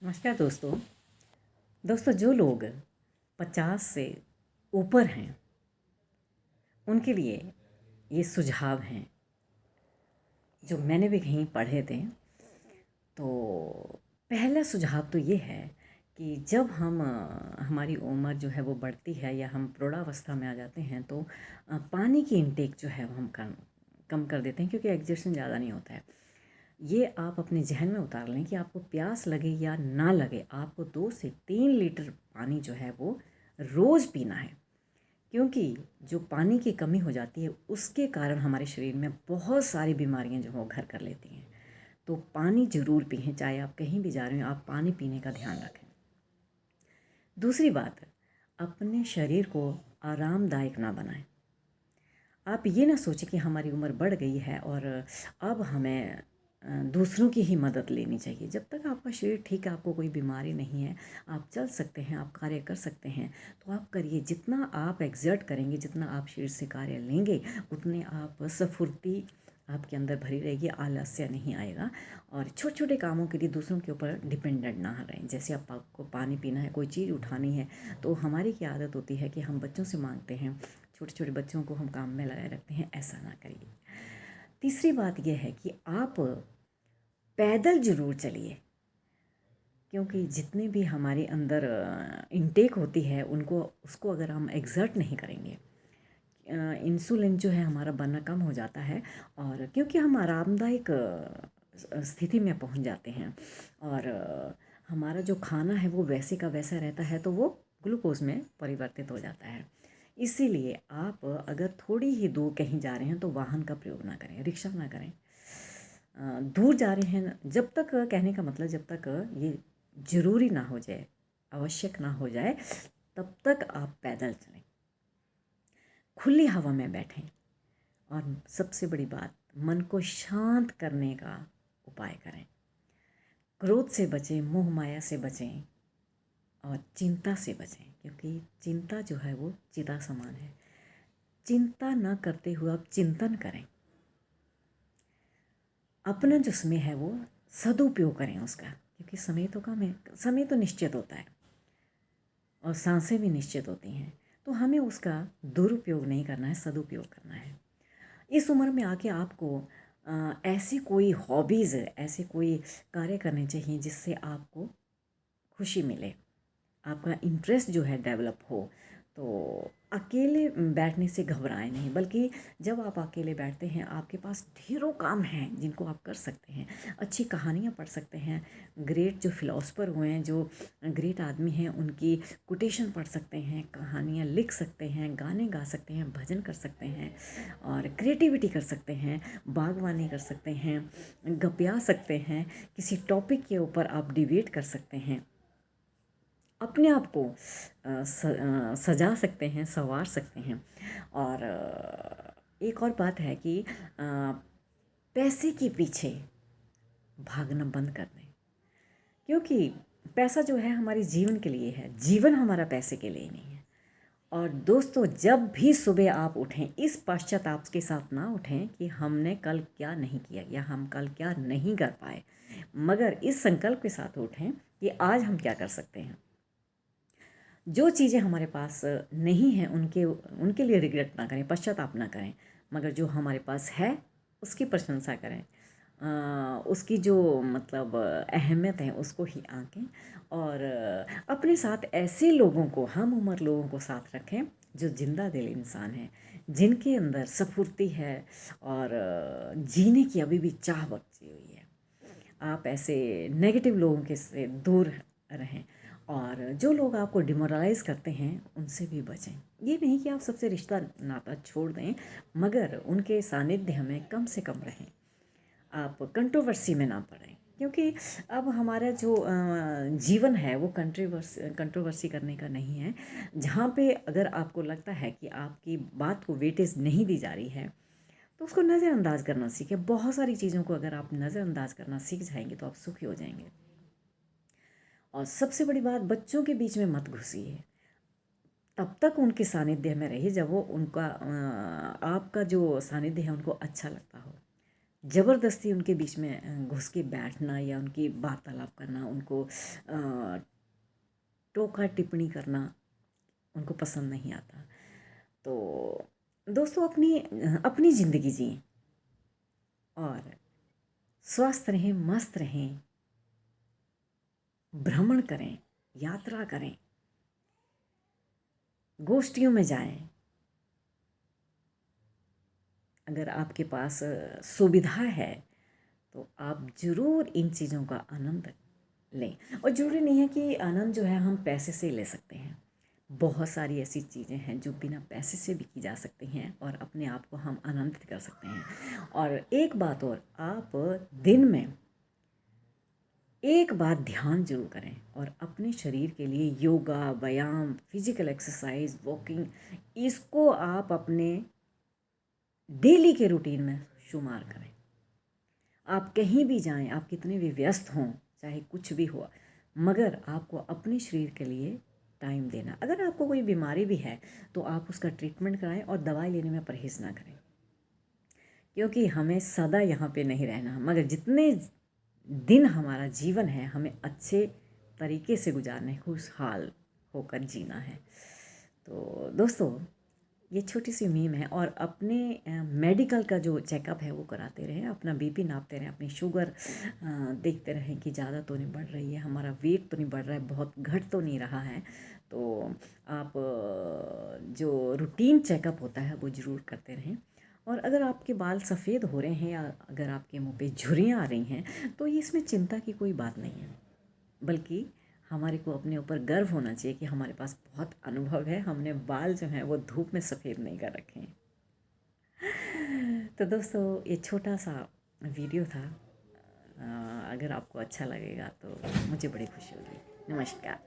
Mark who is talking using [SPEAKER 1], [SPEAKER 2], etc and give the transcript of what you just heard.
[SPEAKER 1] नमस्कार दोस्तों। जो लोग 50 से ऊपर हैं उनके लिए ये सुझाव हैं जो मैंने भी कहीं पढ़े थे। तो पहला सुझाव तो ये है कि जब हमारी उम्र जो है वो बढ़ती है या हम प्रौढ़ावस्था में आ जाते हैं तो पानी की इंटेक जो है वो हम कम कर देते हैं, क्योंकि एग्जर्शन ज़्यादा नहीं होता है। ये आप अपने जहन में उतार लें कि आपको प्यास लगे या ना लगे, आपको 2 से 3 लीटर पानी जो है वो रोज़ पीना है। क्योंकि जो पानी की कमी हो जाती है उसके कारण हमारे शरीर में बहुत सारी बीमारियां जो हो घर कर लेती हैं। तो पानी ज़रूर पिएं, चाहे आप कहीं भी जा रहे हो, आप पानी पीने का ध्यान रखें। दूसरी बात, अपने शरीर को आरामदायक ना बनाएं। आप ये ना सोचें कि हमारी उम्र बढ़ गई है और अब हमें दूसरों की ही मदद लेनी चाहिए। जब तक आपका शरीर ठीक है, आपको कोई बीमारी नहीं है, आप चल सकते हैं, आप कार्य कर सकते हैं, तो आप करिए। जितना आप एक्सर्ट करेंगे, जितना आप शरीर से कार्य लेंगे, उतने आप स्फूर्ति आपके अंदर भरी रहेगी, आलस्य नहीं आएगा। और छोटे छोटे कामों के लिए दूसरों के ऊपर डिपेंडेंट ना रहें। जैसे आपको पानी पीना है, कोई चीज़ उठानी है, तो हमारी क्या आदत होती है कि हम बच्चों से मांगते हैं, छोटे छोटे बच्चों को हम काम में लगाए रखते हैं। ऐसा ना करिए। तीसरी बात यह है कि आप पैदल ज़रूर चलिए, क्योंकि जितने भी हमारे अंदर इनटेक होती है उनको उसको अगर हम एग्जर्ट नहीं करेंगे, इंसुलिन जो है हमारा बनना कम हो जाता है। और क्योंकि हम आरामदायक स्थिति में पहुंच जाते हैं और हमारा जो खाना है वो वैसे का वैसा रहता है, तो वो ग्लूकोज में परिवर्तित हो जाता है। इसीलिए आप अगर थोड़ी ही दूर कहीं जा रहे हैं तो वाहन का प्रयोग ना करें, रिक्शा ना करें। दूर जा रहे हैं, जब तक, कहने का मतलब जब तक ये ज़रूरी ना हो जाए, आवश्यक ना हो जाए, तब तक आप पैदल चलें, खुली हवा में बैठें। और सबसे बड़ी बात, मन को शांत करने का उपाय करें। क्रोध से बचें, मोह माया से बचें और चिंता से बचें, क्योंकि चिंता जो है वो चिता समान है। चिंता न करते हुए आप चिंतन करें। अपना जो समय है वो सदुपयोग करें उसका, क्योंकि समय तो कम है, समय तो निश्चित होता है और सांसें भी निश्चित होती हैं। तो हमें उसका दुरुपयोग नहीं करना है, सदुपयोग करना है। इस उम्र में आके आपको ऐसी कोई हॉबीज़, ऐसे कोई कार्य करने चाहिए जिससे आपको खुशी मिले, आपका इंटरेस्ट जो है डेवलप हो। तो अकेले बैठने से घबराएं नहीं, बल्कि जब आप अकेले बैठते हैं आपके पास ढेरों काम हैं जिनको आप कर सकते हैं। अच्छी कहानियाँ पढ़ सकते हैं, ग्रेट जो फिलोसफर हुए हैं, जो ग्रेट आदमी हैं, उनकी कोटेशन पढ़ सकते हैं, कहानियाँ लिख सकते हैं, गाने गा सकते हैं, भजन कर सकते हैं और क्रिएटिविटी कर सकते हैं, बागवानी कर सकते हैं, गपिया सकते हैं, किसी टॉपिक के ऊपर आप डिबेट कर सकते हैं, अपने आप को सजा सकते हैं, संवार सकते हैं। और एक और बात है कि पैसे के पीछे भागना बंद कर दें, क्योंकि पैसा जो है हमारे जीवन के लिए है, जीवन हमारा पैसे के लिए नहीं है। और दोस्तों, जब भी सुबह आप उठें, इस पश्चाताप के साथ ना उठें कि हमने कल क्या नहीं किया या हम कल क्या नहीं कर पाए, मगर इस संकल्प के साथ उठें कि आज हम क्या कर सकते हैं। जो चीज़ें हमारे पास नहीं हैं उनके लिए रिग्रेट ना करें, पश्चाताप ना करें, मगर जो हमारे पास है उसकी प्रशंसा करें, उसकी जो मतलब अहमियत है उसको ही आंकें। और अपने साथ ऐसे लोगों को, हम उम्र लोगों को साथ रखें जो जिंदा दिल इंसान हैं, जिनके अंदर स्फूर्ति है और जीने की अभी भी चाह बची हुई है। आप ऐसे नेगेटिव लोगों के से दूर रहें और जो लोग आपको डिमोरलाइज करते हैं उनसे भी बचें। ये नहीं कि आप सबसे रिश्ता नाता छोड़ दें, मगर उनके सानिध्य में कम से कम रहें। आप कंट्रोवर्सी में ना पड़ें, क्योंकि अब हमारा जो जीवन है वो कंट्रोवर्सी करने का नहीं है। जहाँ पे अगर आपको लगता है कि आपकी बात को वेटेज नहीं दी जा रही है तो उसको नज़रअंदाज करना सीखें। बहुत सारी चीज़ों को अगर आप नज़रअंदाज करना सीख जाएंगे तो आप सुखी हो जाएंगे। और सबसे बड़ी बात, बच्चों के बीच में मत घुसिए, तब तक उनके सानिध्य में रहिए जब वो आपका जो सानिध्य है उनको अच्छा लगता हो। ज़बरदस्ती उनके बीच में घुस के बैठना या उनकी वार्तालाप करना, उनको टोका टिप्पणी करना उनको पसंद नहीं आता। तो दोस्तों अपनी ज़िंदगी जिएं और स्वस्थ रहें, मस्त रहें, भ्रमण करें, यात्रा करें, गोष्ठियों में जाएं। अगर आपके पास सुविधा है तो आप ज़रूर इन चीज़ों का आनंद लें। और ज़रूरी नहीं है कि आनंद जो है हम पैसे से ले सकते हैं। बहुत सारी ऐसी चीज़ें हैं जो बिना पैसे से भी की जा सकती हैं और अपने आप को हम आनंदित कर सकते हैं। और एक बात और, आप दिन में एक बार ध्यान जरूर करें और अपने शरीर के लिए योगा, व्यायाम, फिजिकल एक्सरसाइज, वॉकिंग, इसको आप अपने डेली के रूटीन में शुमार करें। आप कहीं भी जाएं, आप कितने भी व्यस्त हों, चाहे कुछ भी हो, मगर आपको अपने शरीर के लिए टाइम देना। अगर आपको कोई बीमारी भी है तो आप उसका ट्रीटमेंट कराएं और दवाई लेने में परहेज़ ना करें, क्योंकि हमें सदा यहाँ पे नहीं रहना। मगर जितने दिन हमारा जीवन है हमें अच्छे तरीके से गुजारने, खुशहाल होकर जीना है। तो दोस्तों ये छोटी सी मुहिम है और अपने मेडिकल का जो चेकअप है वो कराते रहें, अपना बीपी नापते रहें, अपनी शुगर देखते रहें कि ज़्यादा तो नहीं बढ़ रही है, हमारा वेट तो नहीं बढ़ रहा है, बहुत घट तो नहीं रहा है। तो आप जो रूटीन चेकअप होता है वो ज़रूर करते रहें। और अगर आपके बाल सफ़ेद हो रहे हैं या अगर आपके मुंह पे झुर्रियाँ आ रही हैं तो ये इसमें चिंता की कोई बात नहीं है, बल्कि हमारे को अपने ऊपर गर्व होना चाहिए कि हमारे पास बहुत अनुभव है, हमने बाल जो हैं वो धूप में सफ़ेद नहीं कर रखे हैं। तो दोस्तों ये छोटा सा वीडियो था, अगर आपको अच्छा लगेगा तो मुझे बड़ी खुशी होगी। नमस्कार।